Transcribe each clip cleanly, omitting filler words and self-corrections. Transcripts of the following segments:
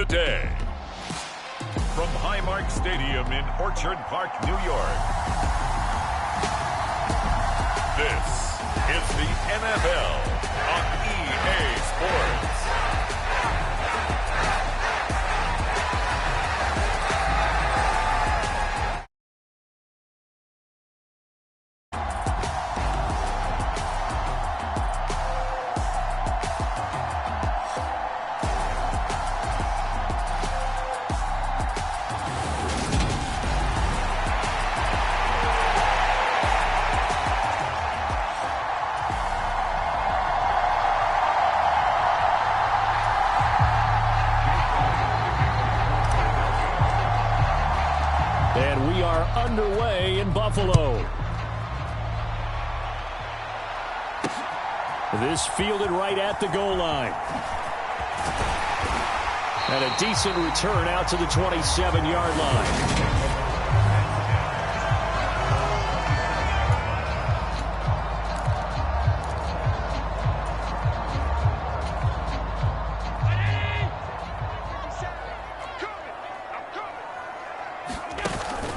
today. From Highmark Stadium in Orchard Park, New York, this is the NFL on EA Sports. And we are underway in Buffalo. This fielded right at the goal line. And a decent return out to the 27-yard line.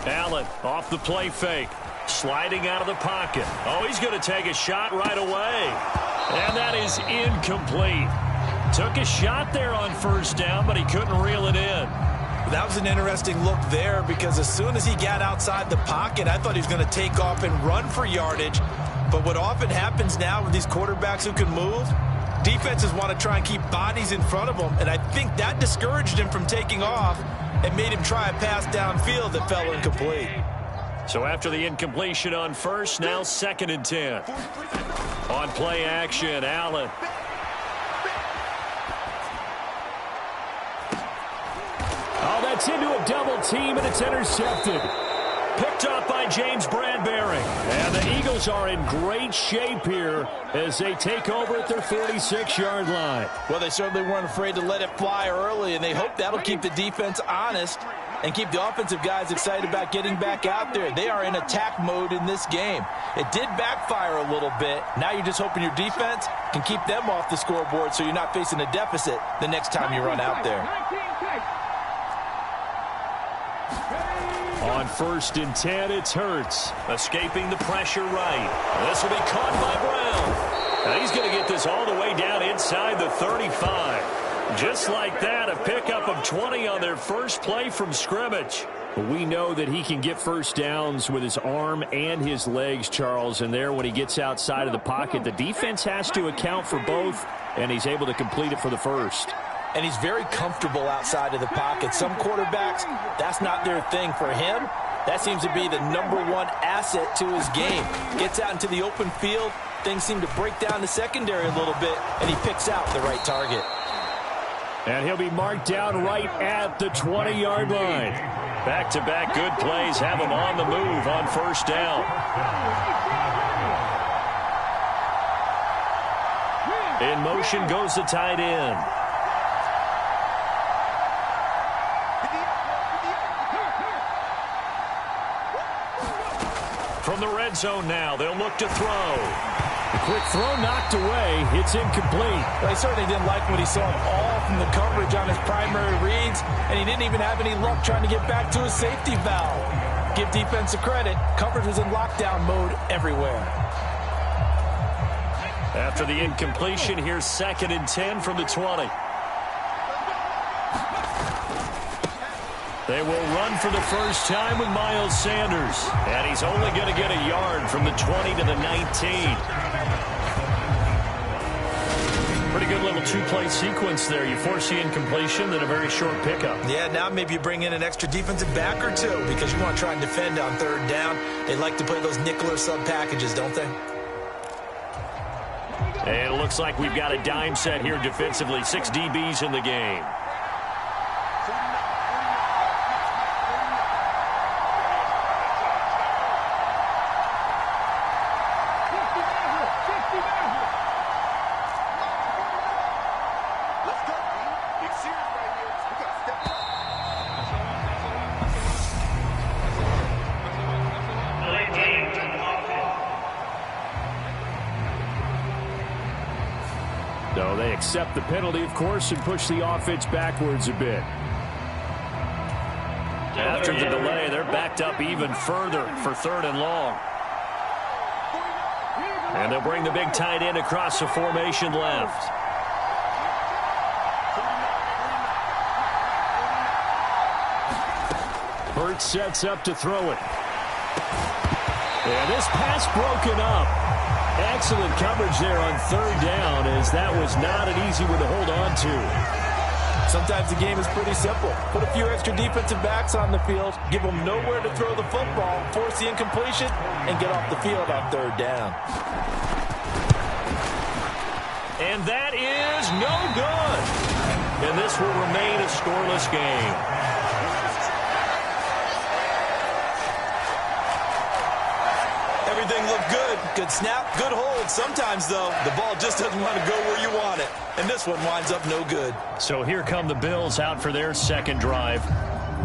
Allen off the play fake. Sliding out of the pocket. Oh, he's going to take a shot right away. And that is incomplete. Took a shot there on first down, but he couldn't reel it in. That was an interesting look there because as soon as he got outside the pocket, I thought he was going to take off and run for yardage. But what often happens now with these quarterbacks who can move, defenses want to try and keep bodies in front of them. And I think that discouraged him from taking off and made him try a pass downfield that fell incomplete. So after the incompletion on first, now 2nd and 10. On play action, Allen. Oh, that's into a double team, and it's intercepted. Picked up by James Bradbury. And the Eagles are in great shape here as they take over at their 46-yard line. Well, they certainly weren't afraid to let it fly early, and they hope that'll keep the defense honest and keep the offensive guys excited about getting back out there. They are in attack mode in this game. It did backfire a little bit. Now you're just hoping your defense can keep them off the scoreboard so you're not facing a deficit the next time you run out there. On 1st and 10, it's Hurts. Escaping the pressure right. This will be caught by Brown. Now he's going to get this all the way down inside the 35. Just like that, a pickup of 20 on their first play from scrimmage. We know that he can get first downs with his arm and his legs, Charles, and there when he gets outside of the pocket, the defense has to account for both, and he's able to complete it for the first. And he's very comfortable outside of the pocket. Some quarterbacks, that's not their thing. For him, that seems to be the #1 asset to his game. Gets out into the open field, things seem to break down the secondary a little bit, and he picks out the right target. And he'll be marked down right at the 20-yard line. Back-to-back good plays have him on the move on first down. In motion goes the tight end. From the red zone now, they'll look to throw. The quick throw knocked away. It's incomplete. Well, he certainly didn't like what he saw all from the coverage on his primary reads, and he didn't even have any luck trying to get back to his safety valve. Give defense a credit. Coverage was in lockdown mode everywhere. After the incompletion, here's 2nd and 10 from the 20. They will run for the first time with Miles Sanders. And he's only going to get a yard from the 20 to the 19. Pretty good little two-play sequence there. You force the incompletion, then a very short pickup. Yeah, now maybe you bring in an extra defensive back or two because you want to try and defend on 3rd down. They like to play those nickel or sub packages, don't they? And it looks like we've got a dime set here defensively. 6 DBs in the game. So they accept the penalty, of course, and push the offense backwards a bit. After the delay, they're backed up even further for 3rd and long. And they'll bring the big tight end across the formation left. Hurts sets up to throw it. And this pass broken up. Excellent coverage there on 3rd down, as that was not an easy one to hold on to. Sometimes the game is pretty simple. Put a few extra defensive backs on the field, give them nowhere to throw the football, force the incompletion, and get off the field on 3rd down. And that is no good. And this will remain a scoreless game. Everything looked good. Good snap, good hold. Sometimes, though, the ball just doesn't want to go where you want it. And this one winds up no good. So here come the Bills out for their second drive.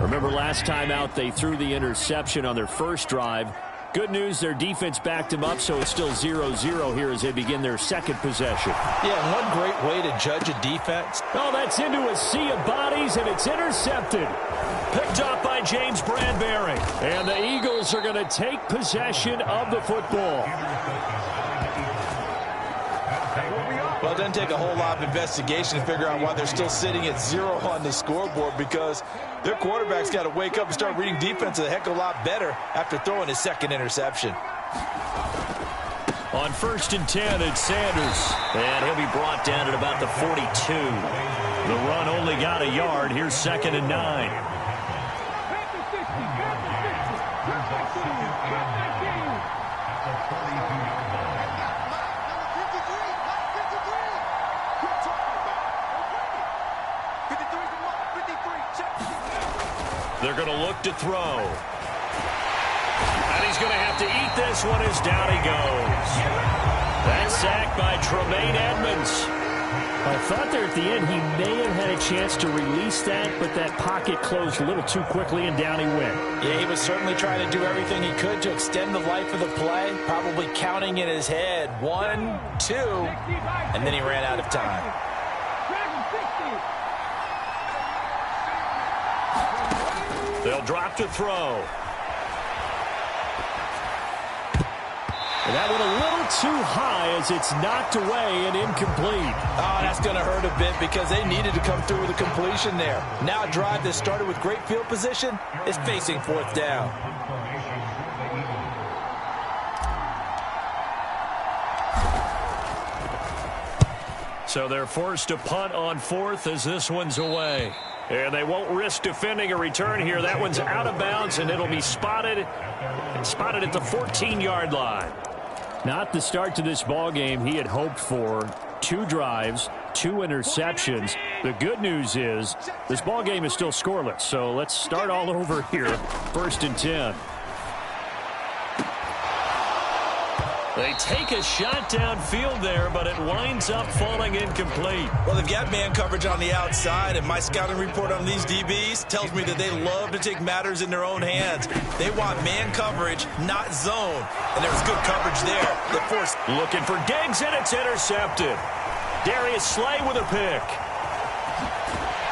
Remember last time out, they threw the interception on their first drive. Good news, their defense backed them up, so it's still 0-0 here as they begin their second possession. Yeah, and one great way to judge a defense. Oh, that's into a sea of bodies, and it's intercepted. Picked up by James Bradbury. And the Eagles are going to take possession of the football. Well, it doesn't take a whole lot of investigation to figure out why they're still sitting at 0 on the scoreboard, because their quarterback's got to wake up and start reading defense a heck of a lot better after throwing his second interception. On 1st and 10, it's Sanders. And he'll be brought down at about the 42. The run only got a yard. Here's 2nd and 9. They're going to look to throw. And he's going to have to eat this one as down he goes. That's sacked by Tremaine Edmonds. I thought there at the end he may have had a chance to release that, but that pocket closed a little too quickly, and down he went. Yeah, he was certainly trying to do everything he could to extend the life of the play, probably counting in his head 1, 2, and then he ran out of time. They'll drop to throw. And that went a little too high as it's knocked away and incomplete. Oh, that's going to hurt a bit because they needed to come through with a completion there. Now a drive that started with great field position is facing 4th down. So they're forced to punt on 4th as this one's away. And they won't risk defending a return here. That one's out of bounds, and it'll be spotted at the 14-yard line. Not the start to this ball game he had hoped for. 2 drives, 2 interceptions. The good news is this ball game is still scoreless. So let's start all over here. 1st and 10. They take a shot downfield there, but it winds up falling incomplete. Well, they've got man coverage on the outside, and my scouting report on these DBs tells me that they love to take matters in their own hands. They want man coverage, not zone. And there was good coverage there. The force looking for Diggs, and it's intercepted. Darius Slay with a pick.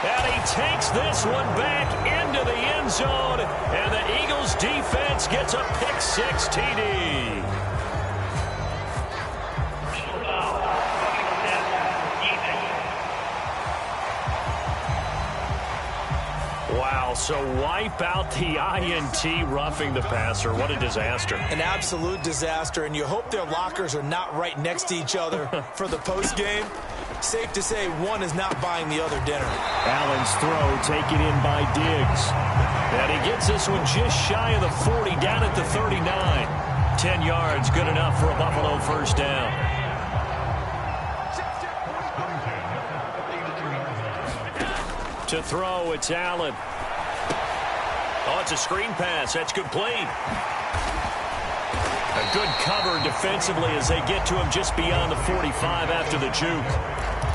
And he takes this one back into the end zone, and the Eagles defense gets a pick-6 TD. Wow, so wipe out the INT, roughing the passer. What a disaster. An absolute disaster, and you hope their lockers are not right next to each other for the postgame. Safe to say one is not buying the other dinner. Allen's throw taken in by Diggs. And he gets this one just shy of the 40, down at the 39. 10 yards, good enough for a Buffalo 1st down. To throw, it's Allen. Oh, it's a screen pass. That's complete. A good cover defensively as they get to him just beyond the 45 after the juke.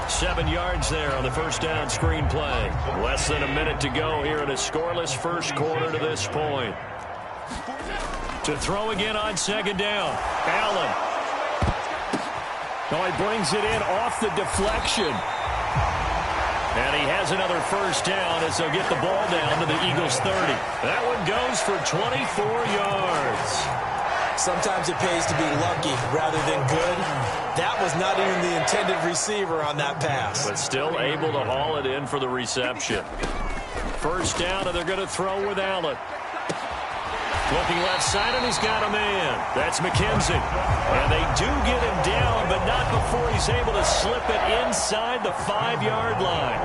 7 yards there on the 1st down screen play. Less than a minute to go here in a scoreless 1st quarter to this point. To throw again on 2nd down. Allen. Oh, he brings it in off the deflection. And he has another first down as they'll get the ball down to the Eagles' 30. That one goes for 24 yards. Sometimes it pays to be lucky rather than good. That was not even the intended receiver on that pass. But still able to haul it in for the reception. First down, and they're going to throw with Allen. Looking left side, and he's got a man. That's McKenzie. And they do get him down, but not before he's able to slip it inside the 5-yard line.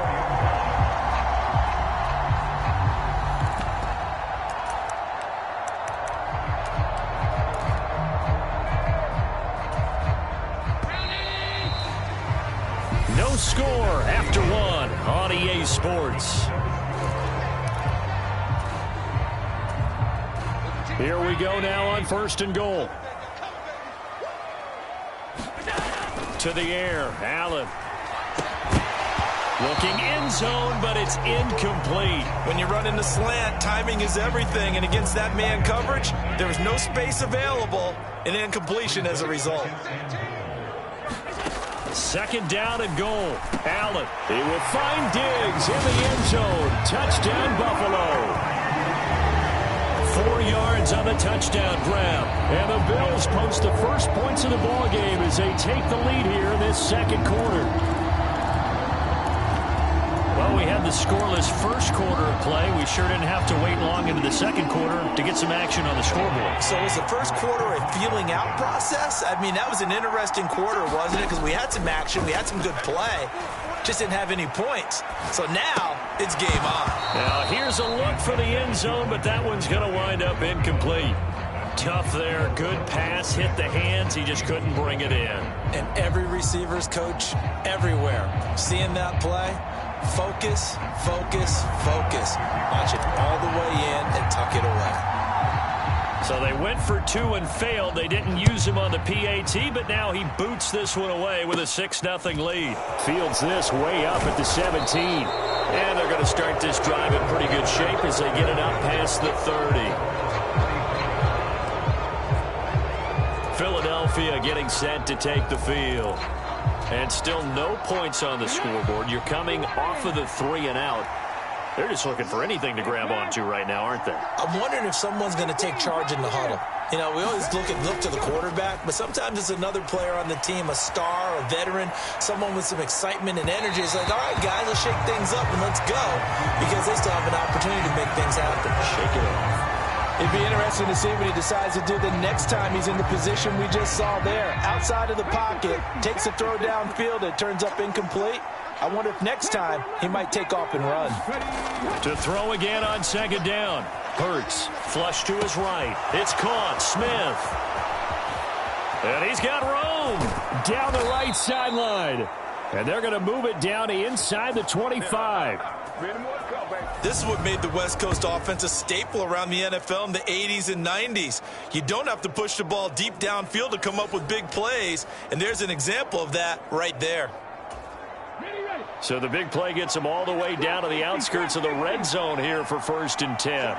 No score after one on EA Sports. Here we go now on 1st and goal. To the air, Allen. Looking end zone, but it's incomplete. When you run in the slant, timing is everything, and against that man coverage, there was no space available, and incompletion as a result. 2nd down and goal. Allen, he will find Diggs in the end zone. Touchdown, Buffalo. 4 yards on the touchdown grab. And the Bills post the first points of the ball game as they take the lead here in this 2nd quarter. Well, we had the scoreless first quarter of play. We sure didn't have to wait long into the 2nd quarter to get some action on the scoreboard. So was the first quarter a feeling out process? I mean, that was an interesting quarter, wasn't it? Because we had some action, we had some good play. Just didn't have any points. So now it's game on. Now here's a look for the end zone, but that one's going to wind up incomplete. Tough there. Good pass. Hit the hands. He just couldn't bring it in. And every receiver's coach everywhere. Seeing that play, focus, focus, focus. Watch it all the way in and tuck it away. So they went for 2 and failed. They didn't use him on the PAT, but now he boots this one away with a 6-0 lead. Fields this way up at the 17. And they're going to start this drive in pretty good shape as they get it up past the 30. Philadelphia getting set to take the field. And still no points on the scoreboard. You're coming off of the 3 and out. They're just looking for anything to grab onto right now, aren't they? I'm wondering if someone's going to take charge in the huddle. You know, we always look to the quarterback, but sometimes it's another player on the team, a star, a veteran, someone with some excitement and energy. It's like, all right, guys, let's shake things up and let's go, because they still have an opportunity to make things happen. Shake it up. It'd be interesting to see what he decides to do the next time he's in the position we just saw there. Outside of the pocket, takes a throw downfield, it turns up incomplete. I wonder if next time he might take off and run. To throw again on 2nd down. Hurts, flush to his right. It's caught. Smith. And he's got room down the right sideline. And they're going to move it down to inside the 25. This is what made the West Coast offense a staple around the NFL in the 80s and 90s. You don't have to push the ball deep downfield to come up with big plays, and there's an example of that right there. So the big play gets them all the way down to the outskirts of the red zone here for 1st and 10.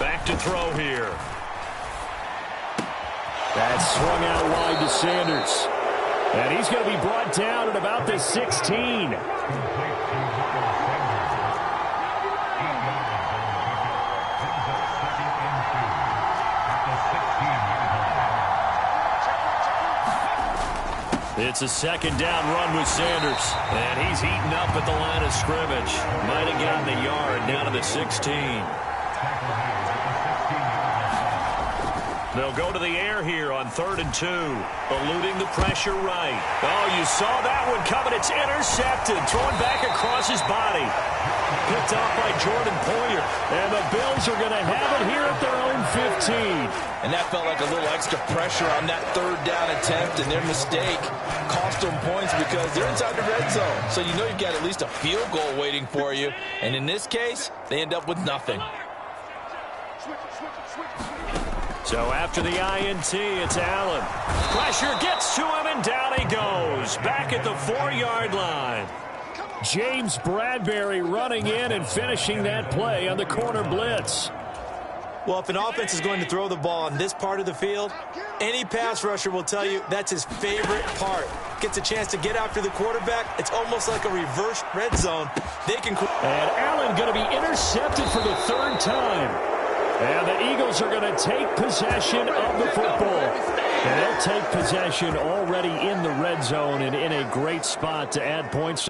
Back to throw here. That's swung out wide to Sanders. And he's going to be brought down at about the 16. It's a 2nd down run with Sanders. And he's eaten up at the line of scrimmage. Might have gotten a yard down to the 16. They'll go to the air here on 3rd and 2. Eluding the pressure right. Oh, you saw that one coming. It's intercepted. Thrown back across his body. Picked off by Jordan Poyer. And the Bills are going to have it here at their own 15. And that felt like a little extra pressure on that 3rd down attempt, and their mistake cost them points because they're inside the red zone. So you know you've got at least a field goal waiting for you. And in this case, they end up with nothing. So after the INT, it's Allen. Pressure gets to him, and down he goes. Back at the 4-yard line. James Bradbury running in and finishing that play on the corner blitz. Well, if an offense is going to throw the ball on this part of the field, any pass rusher will tell you that's his favorite part. Gets a chance to get after the quarterback. It's almost like a reverse red zone. They can. And Allen going to be intercepted for the third time. And the Eagles are going to take possession of the football. And they'll take possession already in the red zone and in a great spot to add points.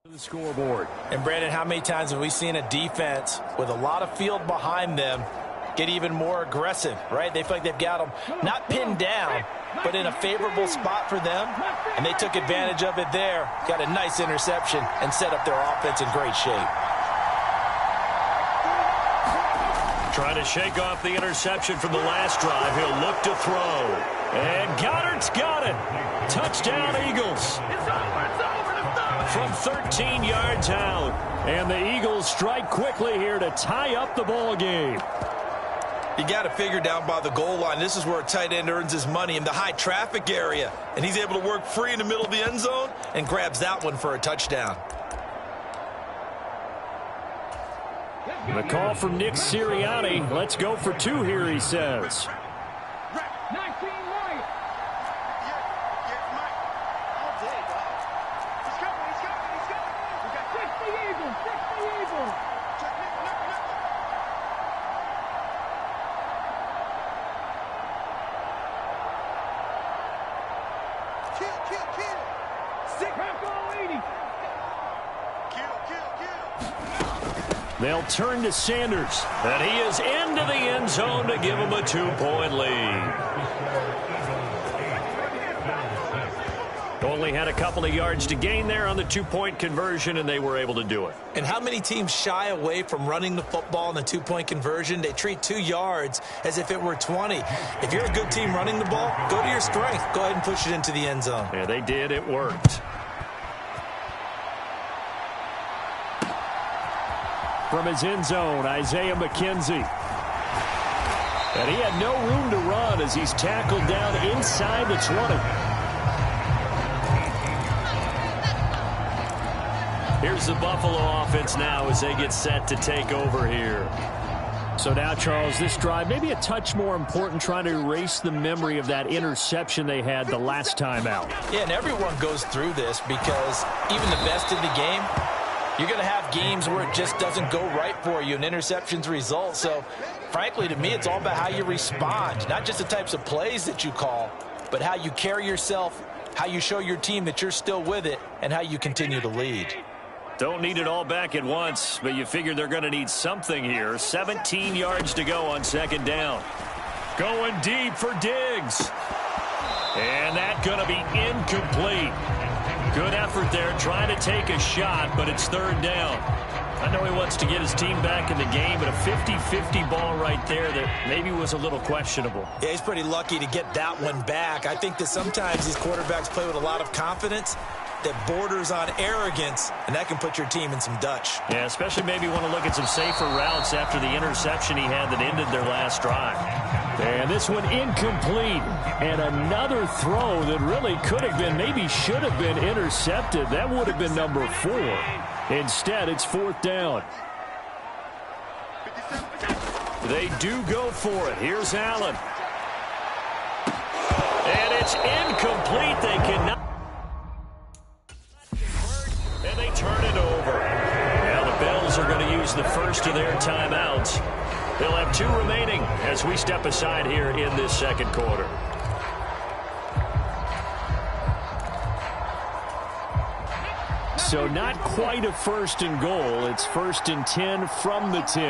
The scoreboard. And Brandon, how many times have we seen a defense with a lot of field behind them get even more aggressive, right? They feel like they've got them not pinned down, but in a favorable spot for them, and they took advantage of it there. Got a nice interception and set up their offense in great shape. Trying to shake off the interception from the last drive. He'll look to throw. And Goddard's got it. Touchdown, Eagles. From 13 yards out. And the Eagles strike quickly here to tie up the ball game. You got to figure down by the goal line. This is where a tight end earns his money, in the high traffic area. And he's able to work free in the middle of the end zone and grabs that one for a touchdown. The call from Nick Sirianni. Let's go for two here, he says. They'll turn to Sanders, and he is into the end zone to give him a 2-point lead. Only had a couple of yards to gain there on the 2-point conversion, and they were able to do it. And how many teams shy away from running the football in the 2-point conversion? They treat 2 yards as if it were 20. If you're a good team running the ball, go to your strength. Go ahead and push it into the end zone. Yeah, they did. It worked. From his end zone, Isaiah McKenzie. And he had no room to run as he's tackled down inside the 20. Here's the Buffalo offense now as they get set to take over here. So now, Charles, this drive maybe a touch more important, trying to erase the memory of that interception they had the last time out. Yeah, and everyone goes through this because even the best in the game, you're going to have games where it just doesn't go right for you, and interceptions result. So, frankly, to me, it's all about how you respond, not just the types of plays that you call, but how you carry yourself, how you show your team that you're still with it, and how you continue to lead. Don't need it all back at once, but you figure they're going to need something here. 17 yards to go on second down. Going deep for Diggs. And that's going to be incomplete. Good effort there, trying to take a shot, but it's third down. I know he wants to get his team back in the game, but a 50-50 ball right there that maybe was a little questionable. Yeah, he's pretty lucky to get that one back. I think that sometimes these quarterbacks play with a lot of confidence that borders on arrogance, and that can put your team in some Dutch. Yeah, especially maybe want to look at some safer routes after the interception he had that ended their last drive. And this one incomplete. And another throw that really could have been, maybe should have been intercepted. That would have been number 4. Instead, it's fourth down. They do go for it. Here's Allen. And it's incomplete. They cannot. And they turn it over. Now the Bills are going to use the first of their timeouts. They'll have 2 remaining as we step aside here in this second quarter. So not quite a first and goal. It's first and 10 from the 10.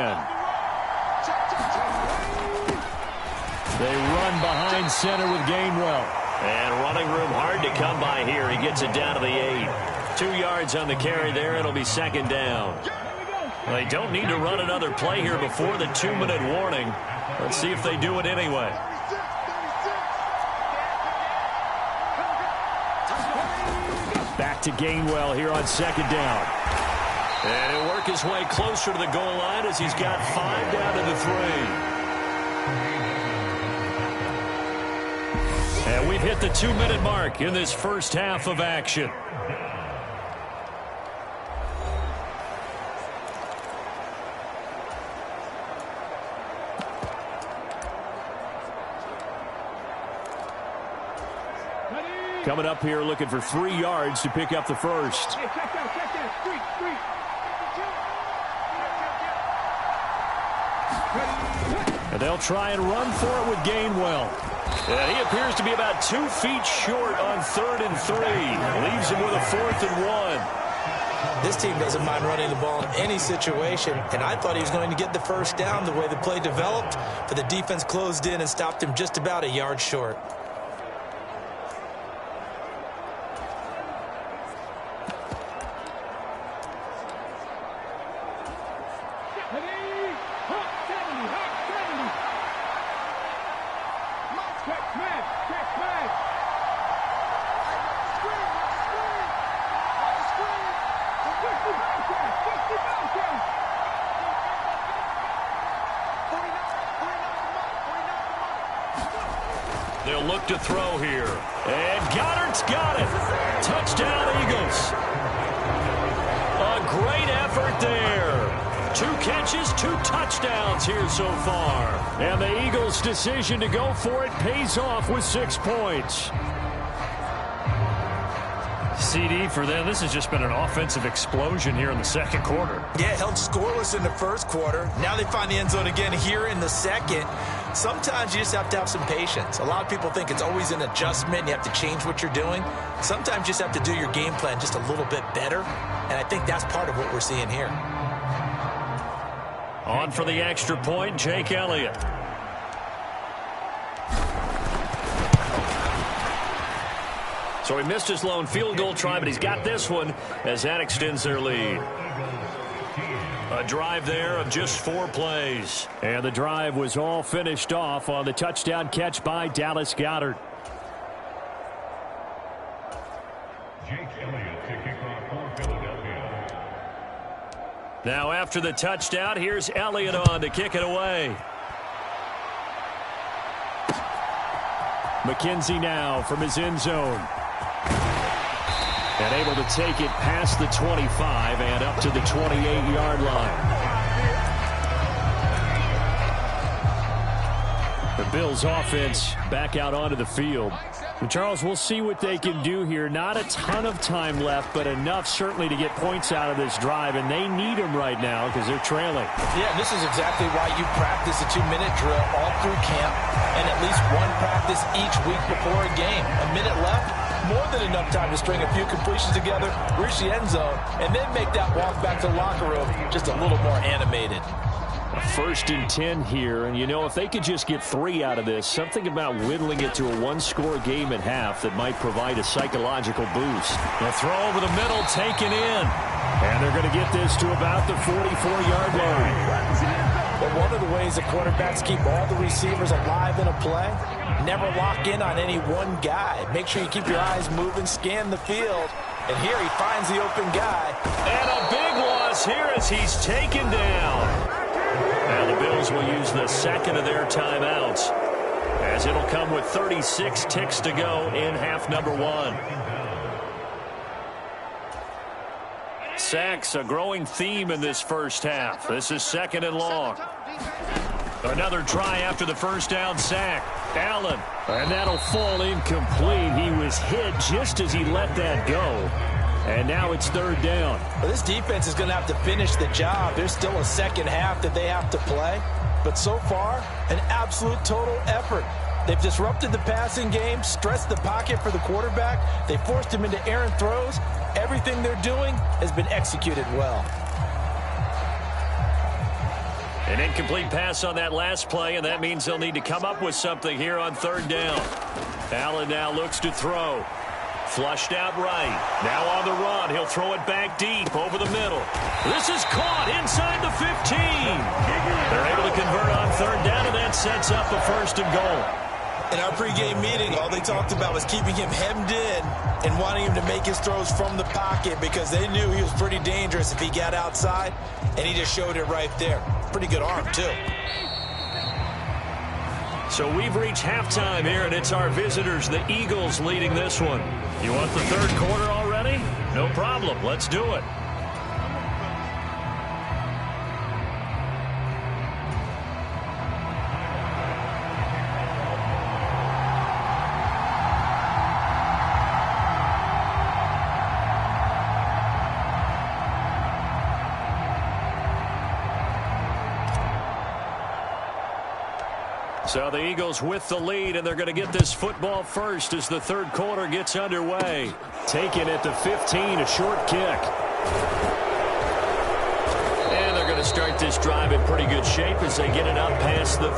They run behind center with Gainwell. And running room hard to come by here. He gets it down to the 8. 2 yards on the carry there. It'll be second down. They don't need to run another play here before the 2-minute warning. Let's see if they do it anyway. Back to Gainwell here on second down. And he'll work his way closer to the goal line as he's got 5 down to the 3. And we've hit the 2-minute mark in this first half of action. Coming up here looking for 3 yards to pick up the first. Hey, check that. Street. And they'll try and run for it with Gainwell. And he appears to be about 2 feet short on 3rd and 3. Leaves him with a 4th and 1. This team doesn't mind running the ball in any situation, and I thought he was going to get the first down the way the play developed, but the defense closed in and stopped him just about a yard short. They'll look to throw here. And Goddard's got it. Touchdown, Eagles. A great effort there. 2 catches, 2 touchdowns here so far. And the Eagles' decision to go for it pays off with 6 points. CD for them. This has just been an offensive explosion here in the second quarter. Yeah, held scoreless in the first quarter. Now they find the end zone again here in the second. Sometimes you just have to have some patience. A lot of people think it's always an adjustment. You have to change what you're doing. Sometimes you just have to do your game plan just a little bit better. And I think that's part of what we're seeing here. On for the extra point, Jake Elliott. So he missed his lone field goal try, but he's got this one as that extends their lead. A drive there of just 4 plays. And the drive was all finished off on the touchdown catch by Dallas Goedert. Jake Elliott to kick off for Philadelphia. Now after the touchdown, here's Elliott on to kick it away. McKenzie now from his end zone. And able to take it past the 25 and up to the 28-yard line. The Bills offense back out onto the field. And Charles, we'll see what they can do here. Not a ton of time left, but enough certainly to get points out of this drive, and they need them right now because they're trailing. Yeah, and this is exactly why you practice a 2-minute drill all through camp and at least one practice each week before a game. A minute left, more than enough time to string a few completions together, reach the end zone, and then make that walk back to the locker room just a little more animated. 1st and 10 here, and if they could just get 3 out of this, something about whittling it to a one-score game at half that might provide a psychological boost. The throw over the middle, taken in, and they're going to get this to about the 44-yard line. But one of the ways that quarterbacks keep all the receivers alive in a play, never lock in on any one guy. Make sure you keep your eyes moving, scan the field, and here he finds the open guy. And a big loss here as he's taken down. And the Bills will use the second of their timeouts as it'll come with 36 ticks to go in half number 1. Sacks, a growing theme in this first half. This is 2nd and long. Another try after the first down sack. Allen, and that'll fall incomplete. He was hit just as he let that go. And now it's 3rd down. Well, this defense is going to have to finish the job. There's still a second half that they have to play. But so far, an absolute total effort. They've disrupted the passing game, stressed the pocket for the quarterback. They forced him into errant throws. Everything they're doing has been executed well. An incomplete pass on that last play, and that means they'll need to come up with something here on 3rd down. Allen now looks to throw. Flushed out right. Now on the run. He'll throw it back deep over the middle. This is caught inside the 15. They're able to convert on 3rd down, and that sets up a 1st and goal. In our pregame meeting, all they talked about was keeping him hemmed in and wanting him to make his throws from the pocket because they knew he was pretty dangerous if he got outside, and he just showed it right there. Pretty good arm, too. So we've reached halftime here, and it's our visitors, the Eagles, leading this one. You want the 3rd quarter already? No problem. Let's do it. So the Eagles with the lead, and they're going to get this football first as the 3rd quarter gets underway. Taken at the 15, a short kick. And they're going to start this drive in pretty good shape as they get it up past the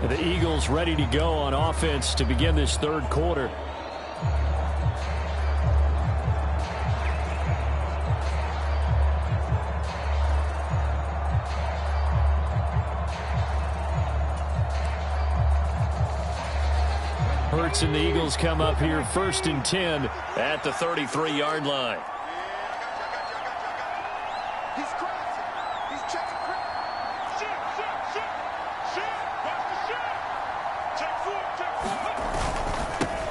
30. The Eagles ready to go on offense to begin this 3rd quarter. Hurts and the Eagles come up here 1st and 10 at the 33-yard line. He's crossing. He's checking.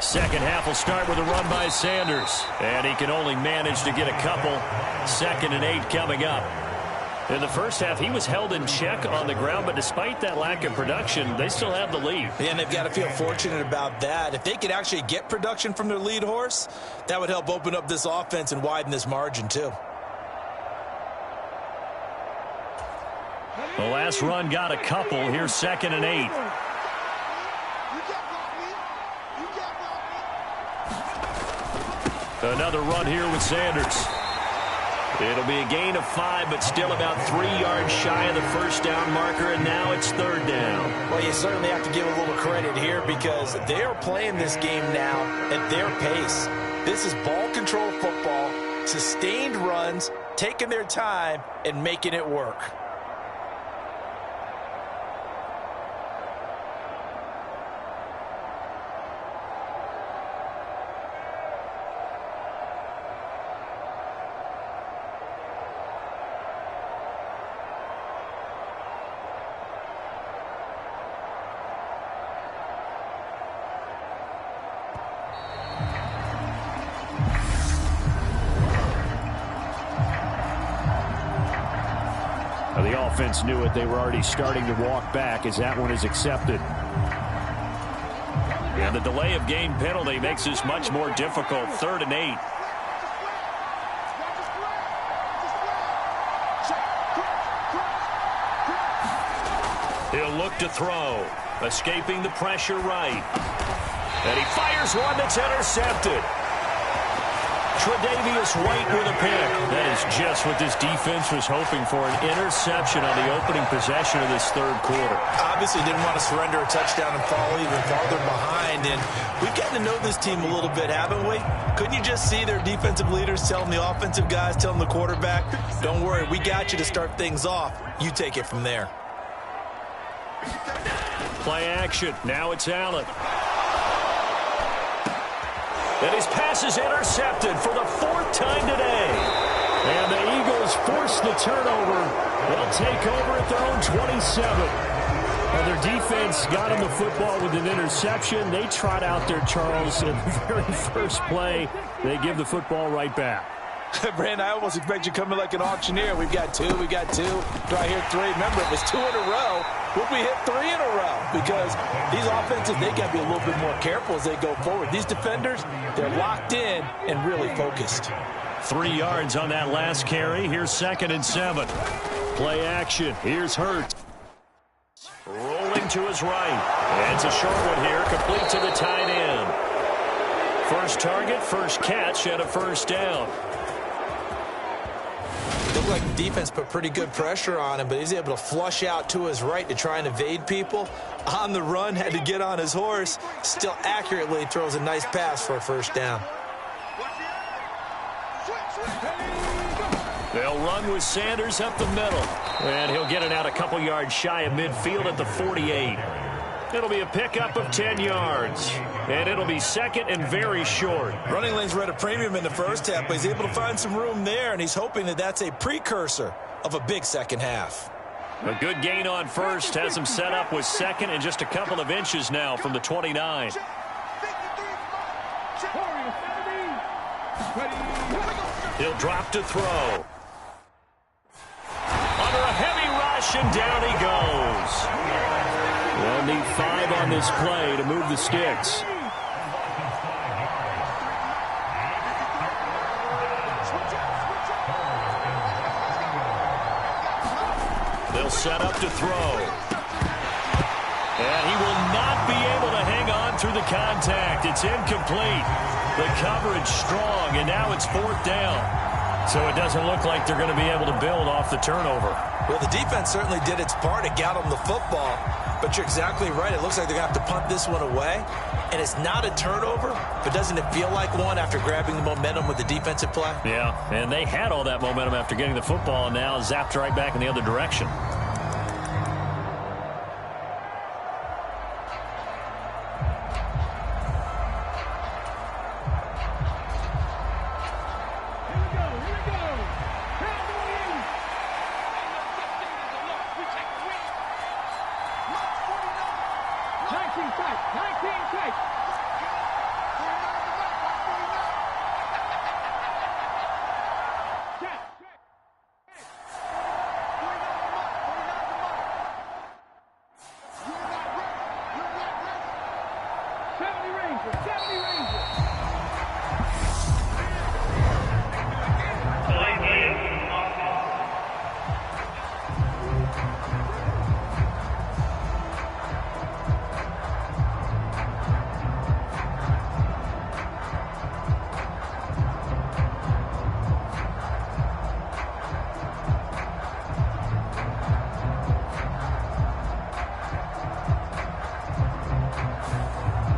Second half will start with a run by Sanders. And he can only manage to get a couple. 2nd and 8 coming up. In the first half, he was held in check on the ground, but despite that lack of production, they still have the lead. And they've got to feel fortunate about that. If they could actually get production from their lead horse, that would help open up this offense and widen this margin, too. The last run got a couple. Here's 2nd and 8. Another run here with Sanders. It'll be a gain of 5, but still about 3 yards shy of the first down marker, and now it's 3rd down. Well, you certainly have to give a little credit here because they are playing this game now at their pace. This is ball control football, sustained runs, taking their time, and making it work. defense knew it. They were already starting to walk back as that one is accepted. And the delay of game penalty makes this much more difficult. 3rd and 8. He'll look to throw. Escaping the pressure right. And he fires one that's intercepted. Tre'Davious White with a pick. That is just what this defense was hoping for, an interception on the opening possession of this 3rd quarter. Obviously didn't want to surrender a touchdown and fall even farther behind. And we've gotten to know this team a little bit, haven't we? Couldn't you just see their defensive leaders telling the offensive guys, telling the quarterback, don't worry, we got you to start things off. You take it from there. Play action. Now it's Allen. And his pass is intercepted for the 4th time today. And the Eagles force the turnover. They'll take over at their own 27. And their defense got him the football with an interception. They trot out there, Charles, in the very first play. They give the football right back. Brandon, I almost expect you coming like an auctioneer. We've got 2, we got 2. Do I hear 3? Remember, it was 2 in a row. Would we hit 3 in a row? Because these offenses, they got to be a little bit more careful as they go forward. These defenders, they're locked in and really focused. 3 yards on that last carry. Here's 2nd and 7. Play action. Here's Hurts. Rolling to his right. And it's a short one here, complete to the tight end. First target, first catch, and a 1st down. Looked like the defense put pretty good pressure on him, but he's able to flush out to his right to try and evade people. On the run, had to get on his horse. Still accurately throws a nice pass for a 1st down. They'll run with Sanders up the middle. And he'll get it out a couple yards shy of midfield at the 48. It'll be a pickup of 10 yards. And it'll be 2nd and very short. Running lanes were at a premium in the first half, but he's able to find some room there, and he's hoping that that's a precursor of a big second half. A good gain on first. Has him set up with 2nd and just a couple of inches now from the 29. He'll drop to throw. Under a heavy rush, and down he goes. They'll need 5 on this play to move the sticks. They'll set up to throw. And he will not be able to hang on through the contact. It's incomplete. The coverage strong, and now it's 4th down. So it doesn't look like they're going to be able to build off the turnover. Well, the defense certainly did its part. It got them the football. But you're exactly right. It looks like they're going to have to punt this one away. And it's not a turnover, but doesn't it feel like one after grabbing the momentum with the defensive play? Yeah, and they had all that momentum after getting the football, and now zapped right back in the other direction.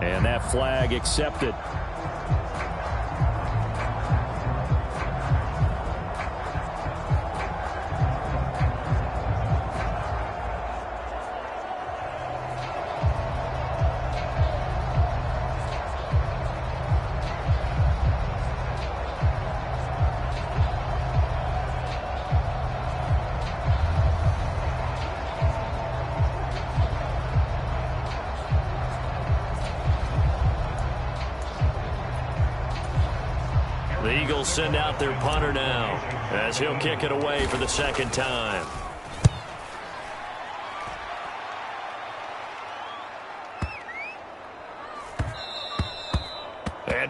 And that flag accepted. The Eagles send out their punter now as he'll kick it away for the 2nd time.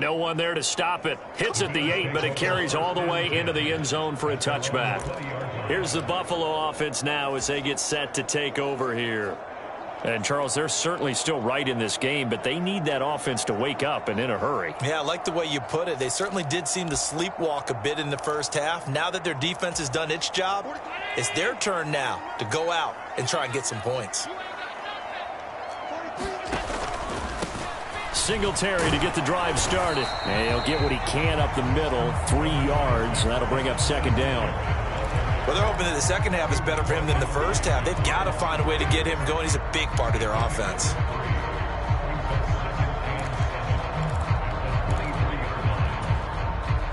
no one there to stop it. Hits at the 8, but it carries all the way into the end zone for a touchback. Here's the Buffalo offense now as they get set to take over here. And, Charles, they're certainly still right in this game, but they need that offense to wake up and in a hurry. Yeah, I like the way you put it. They certainly did seem to sleepwalk a bit in the first half. Now that their defense has done its job, it's their turn now to go out and try and get some points. Singletary to get the drive started. And he'll get what he can up the middle, 3 yards. That'll bring up second down. Well, they're hoping that the second half is better for him than the first half. They've got to find a way to get him going. He's a big part of their offense.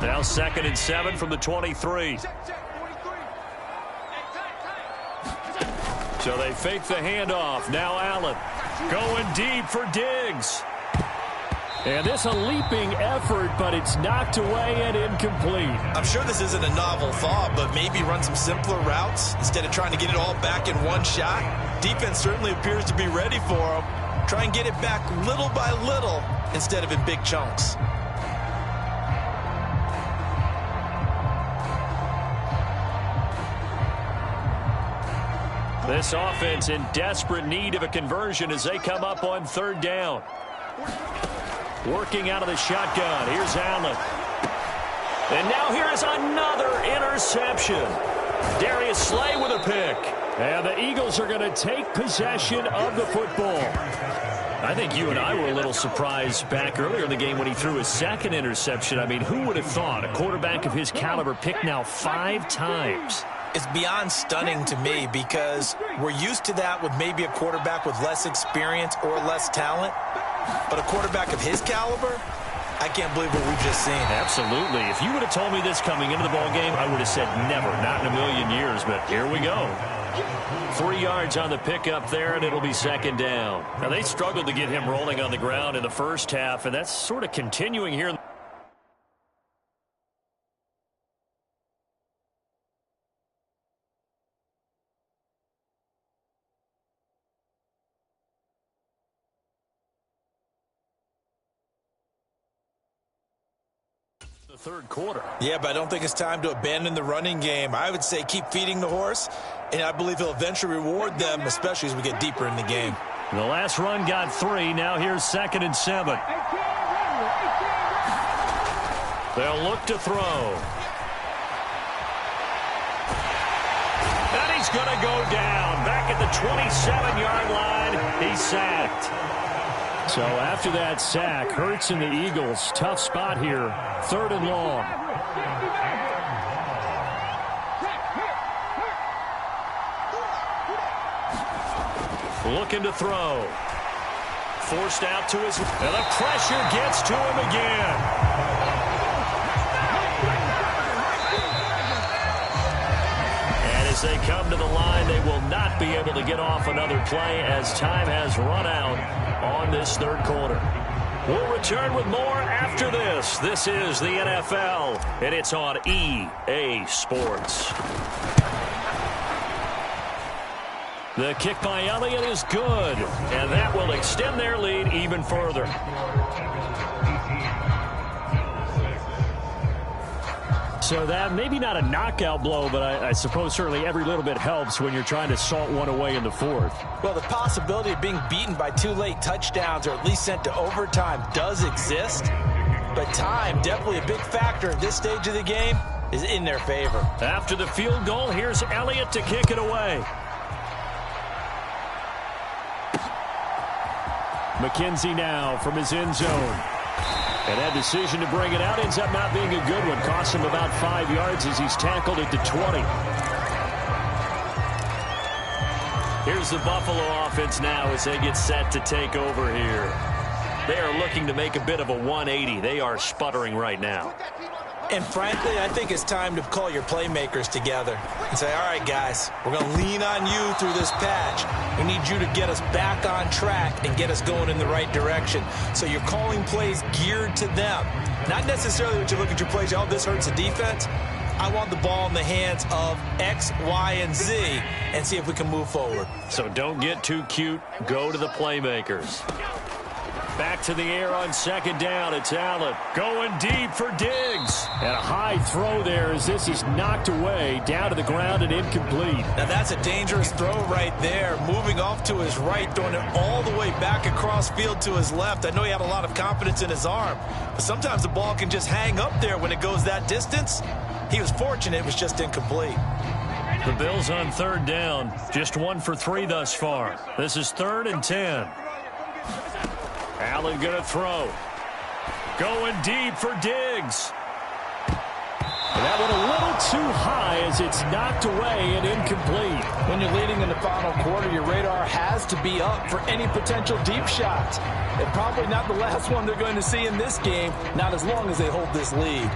Now 2nd and 7 from the 23. So they fake the handoff. Now Allen going deep for Diggs. And this a leaping effort, but it's knocked away and incomplete. I'm sure this isn't a novel thought, but maybe run some simpler routes instead of trying to get it all back in one shot. Defense certainly appears to be ready for him. Try and get it back little by little instead of in big chunks. This offense in desperate need of a conversion as they come up on 3rd down. Working out of the shotgun. Here's Allen. And now here is another interception. Darius Slay with a pick. And the Eagles are going to take possession of the football. I think you and I were a little surprised back earlier in the game when he threw his 2nd interception. I mean, who would have thought a quarterback of his caliber picked now 5 times? It's beyond stunning to me because we're used to that with maybe a quarterback with less experience or less talent. But a quarterback of his caliber, I can't believe what we've just seen. Absolutely. If you would have told me this coming into the ballgame, I would have said never, not in a million years. But here we go. 3 yards on the pickup there, and it'll be 2nd down. Now, they struggled to get him rolling on the ground in the first half, and that's sort of continuing here. The 3rd quarter. Yeah, but I don't think it's time to abandon the running game. I would say keep feeding the horse, and I believe he'll eventually reward them, especially as we get deeper in the game. The last run got 3. Now here's 2nd and 7. They'll look to throw. And he's going to go down. Back at the 27-yard line. He's sacked. So after that sack, Hurts and the Eagles, tough spot here, 3rd and long. Looking to throw. Forced out to his, and the pressure gets to him again. And as they come to the line, they will not be able to get off another play as time has run out on this 3rd quarter. We'll return with more after this. This is the NFL, and it's on EA Sports. The kick by Elliott is good, and that will extend their lead even further. So that maybe not a knockout blow, but I suppose certainly every little bit helps when you're trying to salt one away in the 4th. Well, the possibility of being beaten by 2 late touchdowns or at least sent to overtime does exist. But time, definitely a big factor at this stage of the game, is in their favor. After the field goal, here's Elliott to kick it away. McKenzie now from his end zone. And that decision to bring it out ends up not being a good one. Costs him about 5 yards as he's tackled at the 20. Here's the Buffalo offense now as they get set to take over here. They are looking to make a bit of a 180. They are sputtering right now. And frankly, I think it's time to call your playmakers together and say, all right, guys, we're going to lean on you through this patch. We need you to get us back on track and get us going in the right direction. So you're calling plays geared to them. Not necessarily when you look at your plays, oh, this hurts the defense. I want the ball in the hands of X, Y, and Z and see if we can move forward. So don't get too cute. Go to the playmakers. Back to the air on second down. It's Allen going deep for Diggs. And a high throw there as this is knocked away, down to the ground and incomplete. Now that's a dangerous throw right there. Moving off to his right, throwing it all the way back across field to his left. I know he had a lot of confidence in his arm, but sometimes the ball can just hang up there when it goes that distance. He was fortunate it was just incomplete. The Bills on third down. Just 1 for 3 thus far. This is 3rd and 10. Allen going to throw. Going deep for Diggs. And that one a little too high as it's knocked away and incomplete. When you're leading in the final quarter, your radar has to be up for any potential deep shots. And probably not the last one they're going to see in this game, not as long as they hold this lead.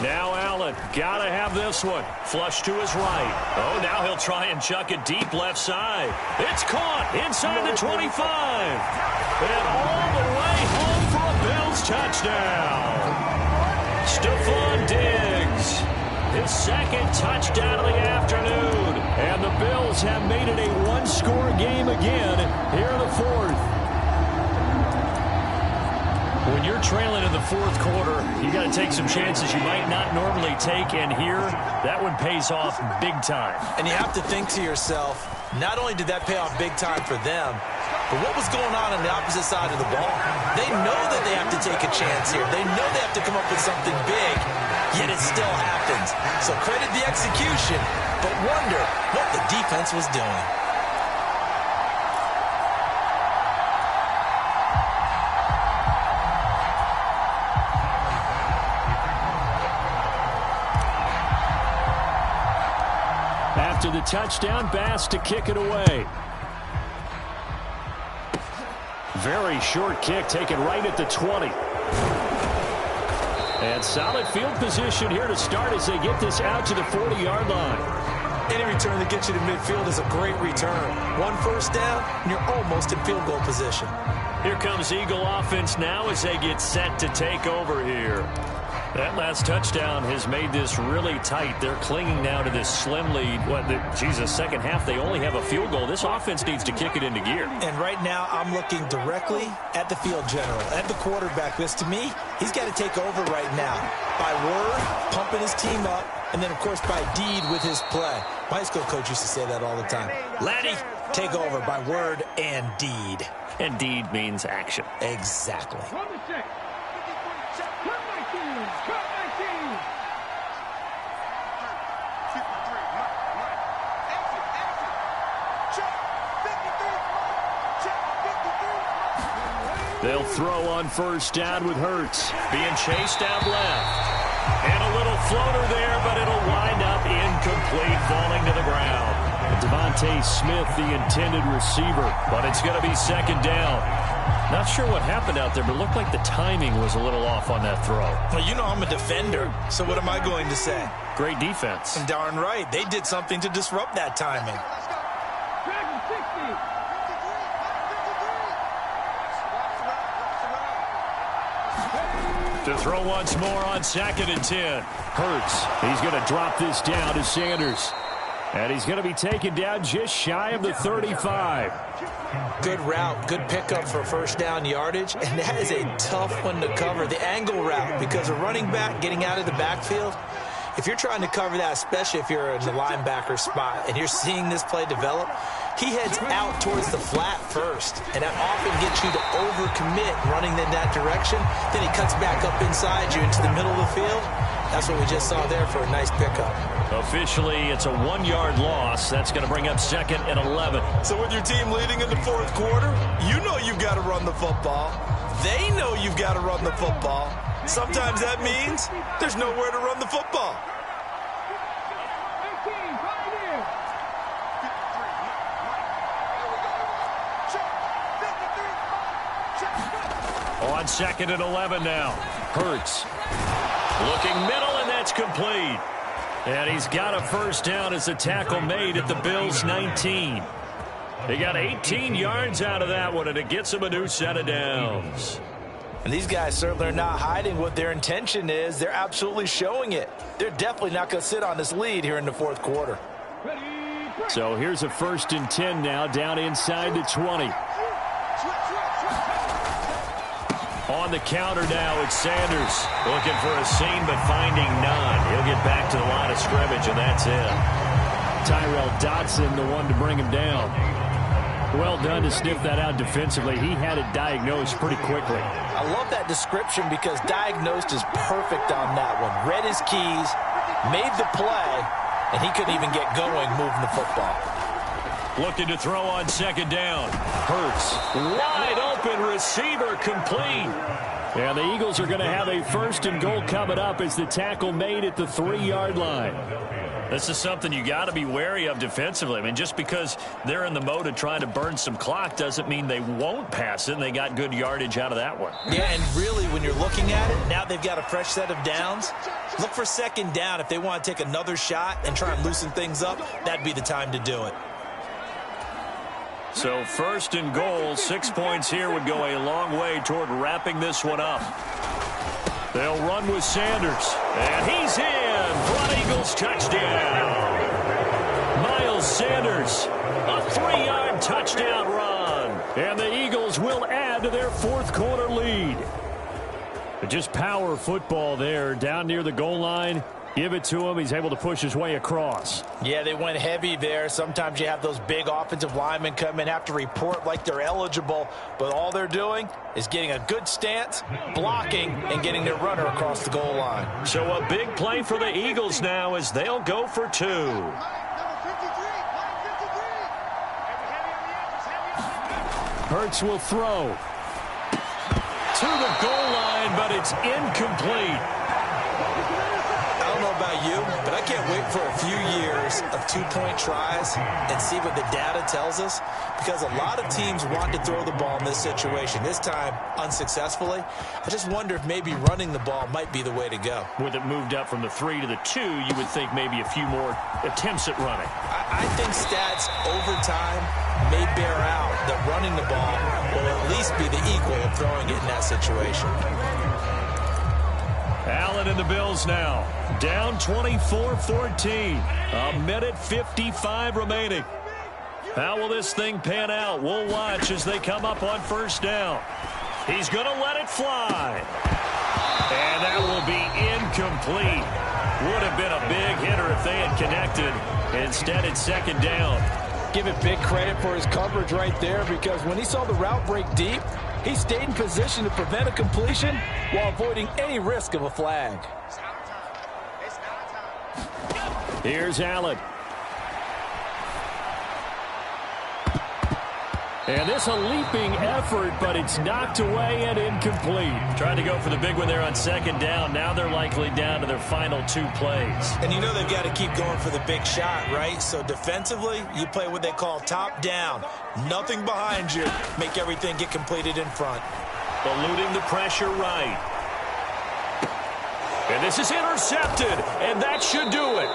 Now Allen, gotta have this one. Flush to his right. Oh, now he'll try and chuck it deep left side. It's caught inside the 25. And all the way home for a Bills touchdown. Stephon Diggs, his second touchdown of the afternoon. And the Bills have made it a one-score game again here in the 4th. When you're trailing in the 4th quarter, you got to take some chances you might not normally take, and here, that one pays off big time. And you have to think to yourself, not only did that pay off big time for them, but what was going on the opposite side of the ball? They know that they have to take a chance here. They know they have to come up with something big, yet it still happens. So credit the execution, but wonder what the defense was doing. After the touchdown, Bass to kick it away. Very short kick taken right at the 20. And solid field position here to start as they get this out to the 40-yard line. Any return that gets you to midfield is a great return. 1 first down, and you're almost in field goal position. Here comes Eagle offense now as they get set to take over here. That last touchdown has made this really tight. They're clinging now to this slim lead. Second half, they only have a field goal. This offense needs to kick it into gear. And right now, I'm looking directly at the field general, at the quarterback. Because to me, he's got to take over right now. By word, pumping his team up, and then, of course, by deed with his play. My high school coach used to say that all the time. Laddie, take over by word and deed. And deed means action. Exactly. They'll throw on first down with Hurts. Being chased out left. And a little floater there, but it'll wind up incomplete, falling to the ground. Devontae Smith, the intended receiver, but it's going to be second down. Not sure what happened out there, but it looked like the timing was a little off on that throw. Well, you know I'm a defender, so what am I going to say? Great defense. And darn right, they did something to disrupt that timing. To throw once more on 2nd and 10. Hurts. He's going to drop this down to Sanders. And he's going to be taken down just shy of the 35. Good route, good pickup for first down yardage, and that is a tough one to cover, the angle route, because a running back getting out of the backfield, if you're trying to cover that, especially if you're in the linebacker spot and you're seeing this play develop, he heads out towards the flat first, and that often gets you to overcommit running in that direction. Then he cuts back up inside you into the middle of the field. That's what we just saw there for a nice pickup. Officially, it's a 1-yard loss. That's going to bring up 2nd and 11. So with your team leading in the 4th quarter, you know you've got to run the football. They know you've got to run the football. Sometimes that means there's nowhere to run the football. On 2nd and 11 now. Hurts. Looking middle, and that's complete. And he's got a first down as a tackle made at the Bills' 19. He got 18 yards out of that one, and it gets him a new set of downs. And these guys certainly are not hiding what their intention is. They're absolutely showing it. They're definitely not going to sit on this lead here in the fourth quarter. So here's a 1st and 10 now, down inside the 20. On the counter now, it's Sanders. Looking for a seam, but finding none. He'll get back to the line of scrimmage, and that's it. Tyrell Dodson, the one to bring him down. Well done to sniff that out defensively. He had it diagnosed pretty quickly. I love that description because diagnosed is perfect on that one. Read his keys, made the play, and he couldn't even get going moving the football. Looking to throw on 2nd down. Hurts. Wide open receiver complete. And the Eagles are going to have a 1st and goal coming up as the tackle made at the 3-yard line. This is something you got to be wary of defensively. I mean, just because they're in the mode of trying to burn some clock doesn't mean they won't pass it, and they got good yardage out of that one. Yeah, and really, when you're looking at it, now they've got a fresh set of downs. Look for 2nd down. If they want to take another shot and try and loosen things up, that'd be the time to do it. So 1st and goal, 6 points here would go a long way toward wrapping this one up. They'll run with Sanders, and he's in. Blood Eagles touchdown. Miles Sanders, a 3-yard touchdown run. And the Eagles will add to their 4th quarter lead. But just power football there down near the goal line. Give it to him. He's able to push his way across. Yeah, they went heavy there. Sometimes you have those big offensive linemen come in, have to report like they're eligible, but all they're doing is getting a good stance, blocking, and getting their runner across the goal line. So a big play for the Eagles now as they'll go for 2. Hurts will throw. To the goal line, but it's incomplete. I don't know about you, but I can't wait for a few years of 2-point tries and see what the data tells us, because a lot of teams want to throw the ball in this situation. This time, unsuccessfully. I just wonder if maybe running the ball might be the way to go. With it moved up from the 3 to the 2, you would think maybe a few more attempts at running. I think stats over time may bear out that running the ball will at least be the equal of throwing it in that situation. Allen and the Bills now. Down 24-14. A minute 55 remaining. How will this thing pan out? We'll watch as they come up on 1st down. He's going to let it fly. And that will be incomplete. Would have been a big hitter if they had connected. Instead, it's 2nd down. Give it big credit for his coverage right there, because when he saw the route break deep, he stayed in position to prevent a completion while avoiding any risk of a flag. Here's Allen. And this a leaping effort, but it's knocked away and incomplete. Tried to go for the big one there on 2nd down. Now they're likely down to their final 2 plays. And you know they've got to keep going for the big shot, right? So defensively, you play what they call top down. Nothing behind you. Make everything get completed in front. Eluding the pressure right. And this is intercepted, and that should do it.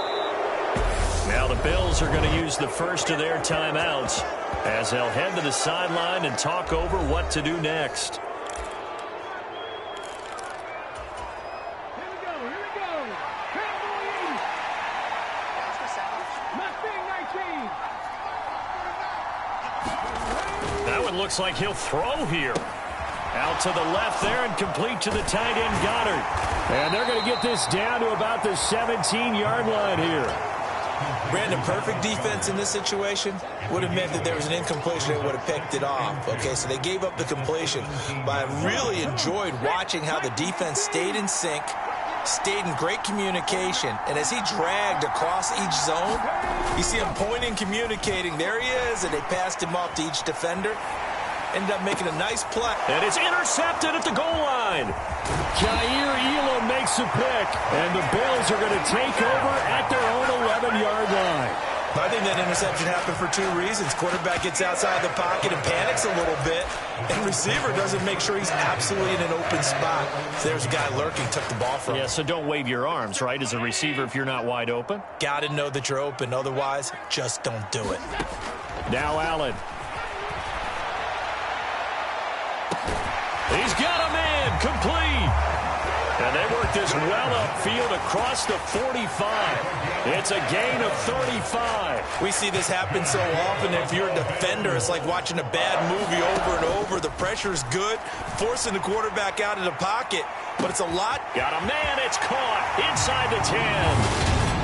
Now the Bills are going to use the first of their timeouts as they'll head to the sideline and talk over what to do next. Here we go. That one looks like he'll throw here. Out to the left there and complete to the tight end Goddard. And they're going to get this down to about the 17-yard line here. Brandon, perfect defense in this situation would have meant that there was an incompletion that would have picked it off. Okay, so they gave up the completion. But I really enjoyed watching how the defense stayed in sync, stayed in great communication. And as he dragged across each zone, you see him pointing, communicating. There he is, and they passed him off to each defender. Ended up making a nice play. And it's intercepted at the goal line. Jair Elam makes a pick, and the Bills are going to take over at their own 11-yard line. I think that interception happened for 2 reasons. Quarterback gets outside the pocket and panics a little bit, and receiver doesn't make sure he's absolutely in an open spot. So there's a guy lurking, took the ball from him. Yeah, so don't wave your arms, right, as a receiver if you're not wide open. Got to know that you're open. Otherwise, just don't do it. Now Allen. He's got a man, complete. And they work this well upfield across the 45. It's a gain of 35. We see this happen so often. If you're a defender, it's like watching a bad movie over and over. The pressure is good, forcing the quarterback out of the pocket, but it's a lot. Got a man, it's caught inside the 10.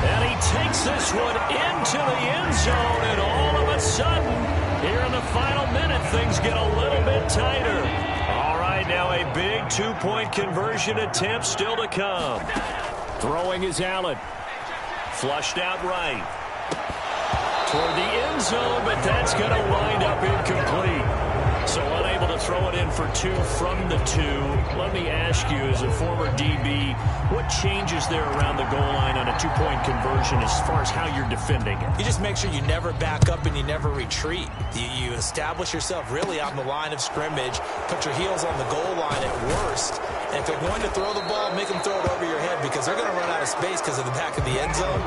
And he takes this one into the end zone, and all of a sudden, here in the final minute, things get a little bit tighter. All right, now a big two-point conversion attempt still to come. Throwing is Allen. Flushed out right. Toward the end zone, but that's going to wind up incomplete. So unable to throw it in for two from the two. Let me ask you, as a former DB, what changes there around the goal line on a two-point conversion as far as how you're defending it? You just make sure you never back up and you never retreat. You establish yourself really on the line of scrimmage, put your heels on the goal line at worst, and if they're going to throw the ball, make them throw it over your head because they're going to run out of space because of the back of the end zone.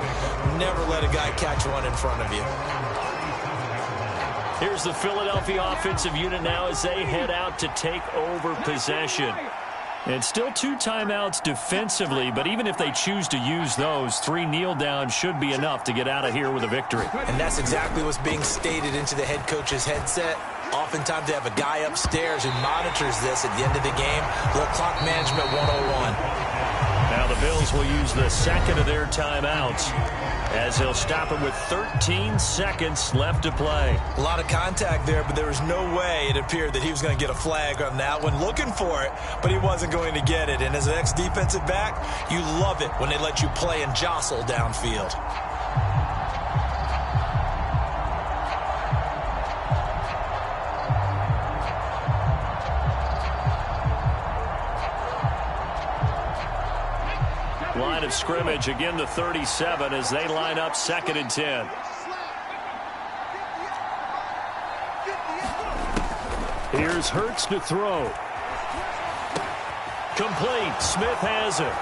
Never let a guy catch one in front of you. Here's the Philadelphia offensive unit now as they head out to take over possession. And still two timeouts defensively, but even if they choose to use those, 3 kneel downs should be enough to get out of here with a victory. And that's exactly what's being stated into the head coach's headset. Oftentimes they have a guy upstairs who monitors this at the end of the game. A little clock management 101. Now the Bills will use the second of their timeouts as they'll stop it with 13 seconds left to play. A lot of contact there, but there was no way it appeared that he was going to get a flag on that one. Looking for it, but he wasn't going to get it. And as an ex-defensive back, you love it when they let you play and jostle downfield. Line of scrimmage, again the 37 as they line up 2nd and 10. Here's Hurts to throw. Complete. Smith has it.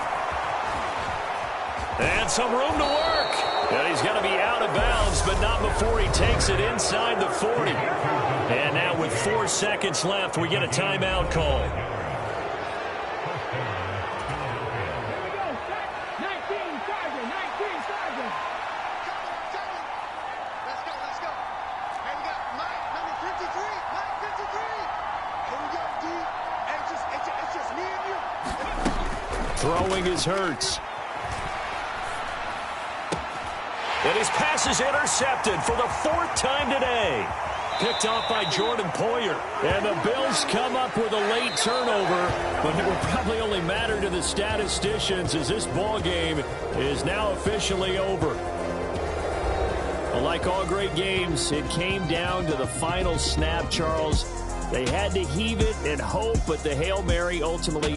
And some room to work. And he's going to be out of bounds, but not before he takes it inside the 40. And now with 4 seconds left, we get a timeout call. Throwing is Hurts. And his pass is intercepted for the 4th time today. Picked off by Jordan Poyer. And the Bills come up with a late turnover, but it will probably only matter to the statisticians as this ball game is now officially over. Well, like all great games, it came down to the final snap, Charles. They had to heave it and hope, but the Hail Mary ultimately